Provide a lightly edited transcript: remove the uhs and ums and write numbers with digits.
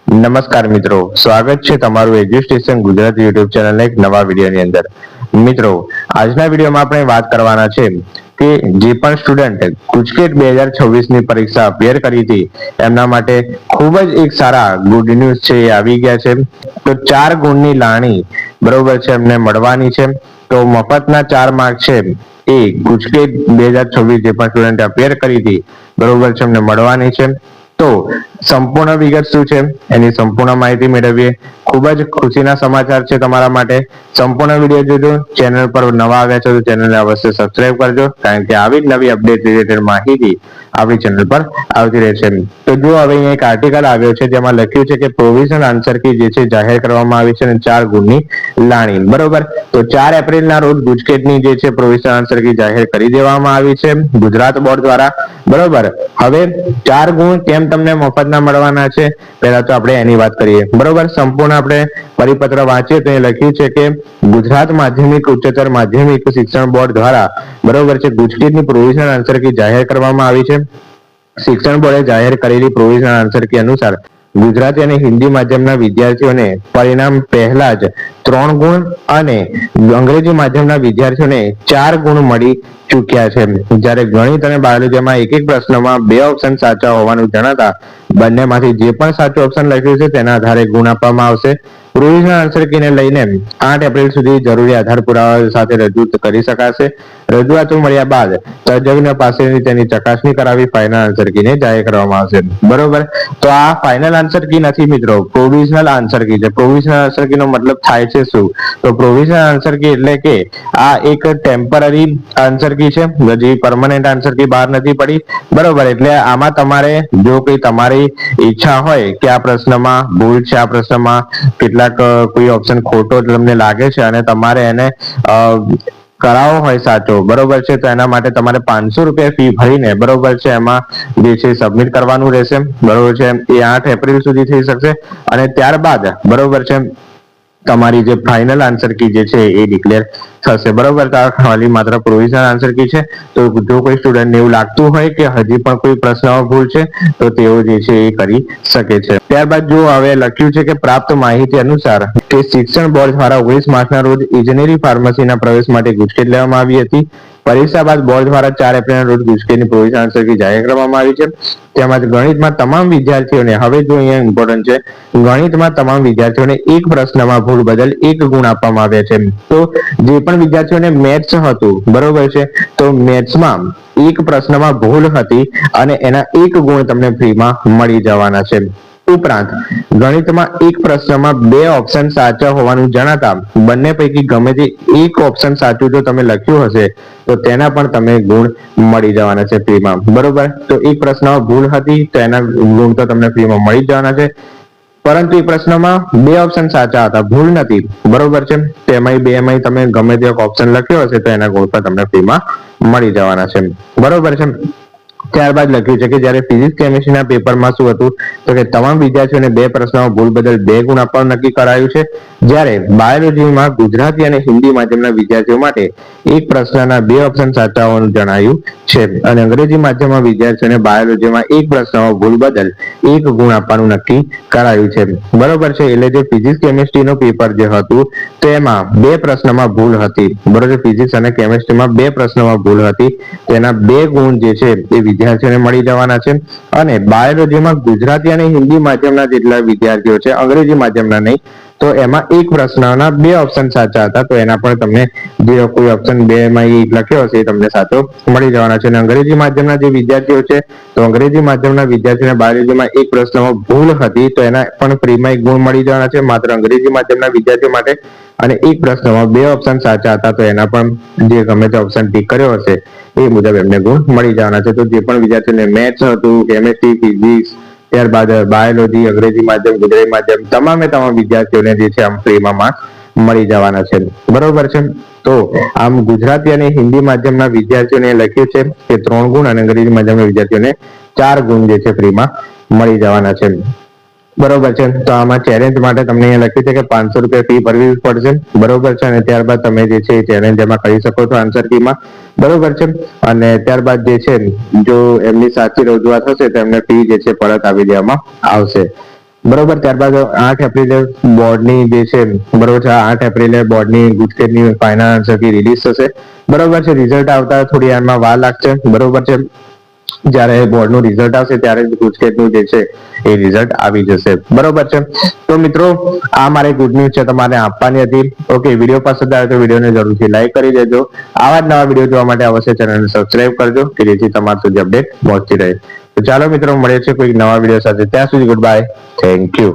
નમસ્કાર મિત્રો, સ્વાગત છે તમારું એજ્યુસ્ટેશન ગુજરાત યુટ્યુબ ચેનલના એક નવા વિડીયોની અંદર. મિત્રો, આજના વિડીયોમાં આપણે વાત કરવાના છે કે જે પણ સ્ટુડન્ટ ગુજકેટ 2026 ની પરીક્ષા અપિયર કરી હતી એમના માટે ખૂબ જ એક સારા ગુડ ન્યૂઝ છે એ આવી ગયા છે. તો 4 ગુણની લાણી બરોબર છે એમને મળવાની છે. તો મફતના 4 માર્ક છે એ ગુજકેટ 2026 જે પણ સ્ટુડન્ટ અપિયર કરી હતી બરોબર છે એમને મળવાની છે. તો સંપૂર્ણ વિગત શું છે એની સંપૂર્ણ માહિતી મેળવીએ. ખૂબ જ ખુશીના સમાચાર છે તમારા માટે. સંપૂર્ણ વિડીયો જોજો. ચેનલ પર નવા આવ્યા છો તો ચેનલને અવશ્ય સબસ્ક્રાઇબ કરજો, કારણ કે આવી જ નવી અપડેટ રિલેટેડ માહિતી આપણી ચેનલ પર આવતી રહેશે. તો જો હવે અહીંયા એક આર્ટિકલ આવ્યો છે જેમાં લખ્યું છે કે પ્રોવિઝનલ આન્સર કી જે છે જાહેર કરવામાં આવી છે અને 4 ગુણની લાણી બરોબર. તો 4 એપ્રિલના રોજ ગુજકેટની જે છે પ્રોવિઝનલ આન્સર કી જાહેર કરી દેવામાં આવી છે ગુજરાત બોર્ડ દ્વારા બરોબર. હવે 4 ગુણ કેમ તમને મફતના મળવાના છે પહેલા તો આપણે એની વાત કરીએ બરોબર. સંપૂર્ણ આપણે પરિપત્ર વાંચીએ તો એ લખ્યું છે કે ગુજરાત માધ્યમિક ઉચ્ચતર માધ્યમિક શિક્ષણ બોર્ડ દ્વારા બરોબર છે ગુજકેટની પ્રોવિઝનલ આન્સર કી જાહેર કરવામાં આવી છે. શિક્ષણ બોર્ડે જાહેર કરેલી પ્રોવિઝનલ આન્સર કી અનુસાર ગુજરાતી અને હિન્દી માધ્યમના વિદ્યાર્થીઓને પરિણામ પહેલા જ 3 ગુણ અને અંગ્રેજી માધ્યમના વિદ્યાર્થીઓને 4 ગુણ મળી ચૂક્યા છે. જ્યારે ગણિત અને બાયોલોજીમાં એક પ્રશ્નમાં 2 ઓપ્શન સાચા હોવાનું જણાતા બંનેમાંથી જે પણ સાચું ઓપ્શન લખ્યું છે તેના આધારે ગુણ આપવામાં આવશે. પ્રોવિઝનલ આન્સર કીને લઈને 8 એપ્રિલ સુધી જરૂરી આધાર પુરાવા સાથે રજૂ કરી શકાશે. રજૂઆતો મળ્યા બાદ તજજ્ઞ પાસેથી તેની ચકાસણી કરાવી ફાઇનલ આન્સર કીને જાહેર કરવામાં આવશે બરોબર. તો આ ફાઇનલ આન્સર કી નથી મિત્રો, પ્રોવિઝનલ આન્સર કી છે. પ્રોવિઝનલ આન્સર કી નો મતલબ થાય છે શું? તો પ્રોવિઝનલ આન્સર કી એટલે કે આ એક ટેમ્પરરી આન્સર કી છે, હજી પરમનન્ટ આન્સર કી બહાર નથી પડી બરોબર. એટલે આમાં તમારે જો કોઈ તમારી ઈચ્છા હોય કે આ પ્રશ્નમાં ભૂલ છે, આ પ્રશ્નમાં કેટલાક કોઈ ઓપ્શન ખોટો તમને લાગે છે અને તમારે એને કરાવો હોય સાચો બરોબર છે, તો એના માટે તમારે 500 રૂપિયા ફી ભરીને બરોબર છે એમાં જે છે સબમિટ કરવાનું રહેશે બરોબર છે. એ 8 એપ્રિલ સુધી થઈ શકશે અને ત્યારબાદ બરોબર છે તમારી જે ફાઇનલ આન્સર કી જે છે એ ડિક્લેર થશે બરોબર. તો આ ખાલી માત્ર પ્રોવિઝનલ આન્સર કી છે. તો જો કોઈ સ્ટુડન્ટને એવું લાગતું હોય કે હજી પણ કોઈ પ્રશ્નમાં ભૂલ છે તો તેઓ જે છે એ કરી શકે છે. ત્યારબાદ જો હવે લખ્યું છે કે પ્રાપ્ત માહિતી અનુસાર કે શિક્ષણ બોર્ડ દ્વારા 19 માર્ચના રોજ ઇજનેરી ફાર્મસીના પ્રવેશ માટે ગુજકેટ લેવામાં આવી હતી. પરીક્ષા બાદ બોર્ડ દ્વારા 4 એપ્રિલના રોજ ગુજકેટની પ્રોવિઝનલ આન્સર કી જાહેર કરવામાં આવી છે. તેમજ ગણિતમાં તમામ વિદ્યાર્થીઓને, હવે જો અહીંયા ઇમ્પોર્ટન્ટ છે, ગણિતમાં તમામ વિદ્યાર્થીઓને એક પ્રશ્નમાં ભૂલ બદલ 1 ગુણ આપવામાં આવ્યા છે. તો જે પણ વિદ્યાર્થીઓને મેથ્સ હતું બરોબર છે, તો મેથ્સમાં એક પ્રશ્નમાં ભૂલ હતી અને એના 1 ગુણ તમને ફ્રીમાં મળી જવાના છે. ઉપરાંત ગણિતમાં એક પ્રશ્નમાં 2 ઓપ્શન સાચા હોવાનું જણાતા બંને પૈકી ગમે તે એક ઓપ્શન સાચું જો તમે લખ્યું હશે તો તેના પણ તમને ગુણ મળી જવાના છે ફ્રીમાં બરોબર. તો એક પ્રશ્નમાં ભૂલ હતી તો એના ગુણ તો તમને ફ્રીમાં મળી જવાના છે. પરંતુ એ પ્રશ્નમાં 2 ઓપ્શન સાચા હતા, ભૂલ નથી બરોબર છે, તેમાંય 2માંય તમે ગમે તે ઓપ્શન લખ્યો હશે તો એના ગુણ પણ તમને ફ્રીમાં મળી જવાના છે બરોબર છે. ત્યારબાદ લખ્યું છે કે જ્યારે ફિઝિક્સ કેમિસ્ટ્રીના પેપરમાં શું હતું તો કે તમામ વિદ્યાર્થીઓને 2 પ્રશ્નોમાં ભૂલ બદલ 2 ગુણ આપવાનું નક્કી કરાયું છે. જ્યારે બાયોલોજીમાં ગુજરાતી અને હિન્દી માધ્યમના વિદ્યાર્થીઓ માટે એક પ્રશ્નના 2 ઓપ્શન સાચા હોવાનું જણાયું છે અને અંગ્રેજી માધ્યમના વિદ્યાર્થીઓને બાયોલોજીમાં એક પ્રશ્નમાં ભૂલ બદલ 1 ગુણ આપવાનું નક્કી કરાયું છે બરોબર છે. એટલે જે ફિઝિક્સ કેમિસ્ટ્રીનું પેપર જે હતું તેમાં 2 પ્રશ્નમાં ભૂલ હતી બરોબર. ફિઝિક્સ અને કેમિસ્ટ્રીમાં 2 પ્રશ્નોમાં ભૂલ હતી, તેના 2 ગુણ જે છે એ વિદ્યાર્થીઓને મળી જવાના છે. અને બાયોલોજીમાં ગુજરાતી અને હિન્દી માધ્યમના જેટલા વિદ્યાર્થીઓ છે, અંગ્રેજી માધ્યમના નહીં, તો એમાં એક પ્રશ્નના 2 ઓપ્શન સાચા હતા તો એના પણ તમને જે કોઈ ઓપ્શન 2 માં લખ્યો હશે એ તમને સાચો મળી જવાના છે. અને અંગ્રેજી માધ્યમના જે વિદ્યાર્થીઓ છે તો અંગ્રેજી માધ્યમના વિદ્યાર્થીઓને બાયોલોજીમાં એક પ્રશ્નમાં ભૂલ હતી તો એના પણ ફ્રીમાં 1 ગુણ મળી જવાના છે માત્ર અંગ્રેજી માધ્યમના વિદ્યાર્થીઓ માટે. અને એક પ્રશ્નમાં 2 ઓપ્શન સાચા હતા તો એના પણ જે ગમે તે ઓપ્શન ટીક કર્યો હશે એ મુજબ એમને ગુણ મળી જવાના છે. તો જે પણ વિદ્યાર્થીઓને મેથ્સ હતું, કેમિસ્ટ્રી, ફિઝિક્સ, ત્યારબાદ બાયોલોજી, અંગ્રેજી માધ્યમ, ગુજરાતી માધ્યમ, તમામ વિદ્યાર્થીઓને જે છે આમ ફ્રીમાં માર્ક્સ મળી જવાના છે બરોબર છે. તો આમ ગુજરાતી અને હિન્દી માધ્યમના વિદ્યાર્થીઓને લખ્યું છે કે 3 ગુણ અને અંગ્રેજી માધ્યમના વિદ્યાર્થીઓને 4 ગુણ જે છે ફ્રીમાં મળી જવાના છે બરોબર છે. તો આમાં ચેલેન્જ માટે તમને અહીંયા લખ્યું છે કે 500 રૂપિયા ફી ભરવી પડશે બરોબર છે. અને ત્યારબાદ તમે જે છે ચેલેન્જ એમાં કરી શકો છો આન્સર કીમાં બરોબર છે. અને ત્યારબાદ જે છે જો એમની સાચી રજૂઆત હશે તો એમને ફી જે છે પરત આપી દેવામાં આવશે બરોબર. ત્યારબાદ 8 એપ્રિલે બોર્ડની જે છે બરોબર છે, 8 એપ્રિલે બોર્ડની ગુજકેટની ફાઇનલ આન્સર કી રિલીઝ થશે. બરોબર છે. રિઝલ્ટ આવતા થોડી આમાં વાર લાગશે. બરોબર છે. જ્યારે બોર્ડનું રિઝલ્ટ આવશે ત્યારે ગુજકેટનું જે છે એ રિઝલ્ટ આવી જશે. બરોબર છે. તો મિત્રો આ મારી ગુડ ન્યૂઝ છે તમારે આપવાની હતી. ઓકે, વિડીયો પસંદ આવે તો વિડીયોને જરૂરથી લાઈક કરી દેજો. આવા જ નવા વિડીયો જોવા માટે અવશ્ય ચેનલને સબસ્ક્રાઇબ કરજો કે જેથી તમારા સુધી અપડેટ પહોંચતી રહે. તો ચાલો મિત્રો, મળીએ છીએ કોઈ નવા વિડીયો સાથે. ત્યાં સુધી ગુડ બાય. Thank you.